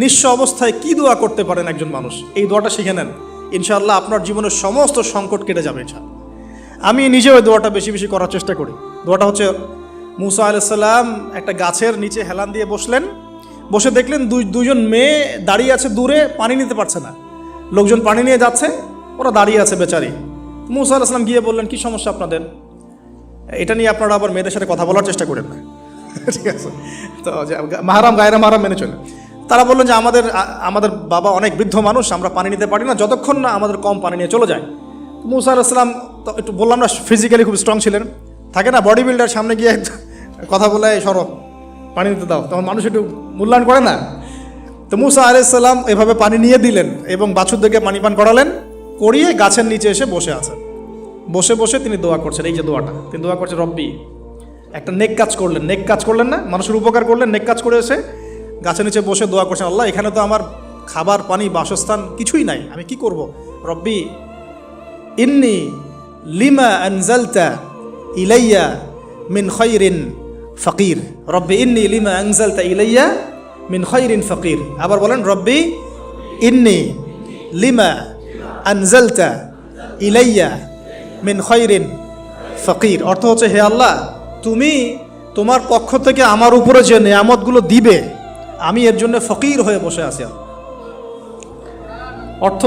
নিঃস্ব অবস্থায় কি দোয়া করতে পারেন একজন মানুষ, এই দোয়াটা শিখে নেন, ইনশাআল্লাহ আপনার জীবনের সমস্ত সংকট কেটে যাবে ইনশাআল্লাহ। আমি নিজেও এই দোয়াটা বেশি বেশি করার চেষ্টা করি। দোয়াটা হচ্ছে, মুসা আলাইহিস সালাম একটা গাছের নিচে হেলান দিয়ে বসলেন, বসে দেখলেন দুইজন মেয়ে দাঁড়িয়ে আছে দূরে, পানি নিতে পারছে না, লোকজন পানি নিয়ে যাচ্ছে, ওরা দাঁড়িয়ে আছে বেচারি। মুসা আলাইহিস সালাম গিয়ে বললেন, কি সমস্যা আপনাদের? এটা নিয়ে আপনারা আবার মেয়েদের সাথে কথা বলার চেষ্টা করেন না, ঠিক আছে? তো মাহারাম গায়রা মাহারাম মেনে চলে। তারা বললেন যে আমাদের বাবা অনেক বৃদ্ধ মানুষ, আমরা পানি নিতে পারি না যতক্ষণ না আমাদের কম পানি নিয়ে চলে যায়। মুসা আলাইহিস সালাম তো একটু বললাম না, ফিজিক্যালি খুব স্ট্রং ছিলেন, থাকে না বডি বিল্ডার, সামনে গিয়ে কথা বলে সরব পানি নিতে দাও, তখন মানুষ একটু মূল্যায়ন করে না। তো মুসা আলাইহিস সালাম এভাবে পানি নিয়ে দিলেন এবং বাছুরদেরকে পানি পান করালেন, করিয়ে গাছের নিচে এসে বসে আছেন। বসে বসে তিনি দোয়া করছেন, এই যে দোয়াটা তিনি দোয়া করছেন, রব্বি, একটা নেক কাজ করলেন, নেক কাজ করলেন না, মানুষের উপকার করলেন, নেক কাজ করে এসে গাছের নিচে বসে দোয়া করছেন, আল্লাহ এখানে তো আমার খাবার পানি বাসস্থান কিছুই নাই, আমি কি করব? রব্বি ইন্নি লিমা আনজালতা ইলাইয়া মিন খায়রিন ফাকির, রব্বি ইন্নি লিমা আনজালতা ইলাইয়া মিন খায়রিন ফাকির। আবার বলেন, রব্বি ইন্নি লিমা আনজালতা ইলাইয়া মিন খায়রিন ফাকির। অর্থ হচ্ছে, হে আল্লাহ, তুমি তোমার পক্ষ থেকে আমার উপরে যে নেয়ামতগুলো দিবে, আমি এর জন্য ফকির হয়ে বসে আছি। অর্থ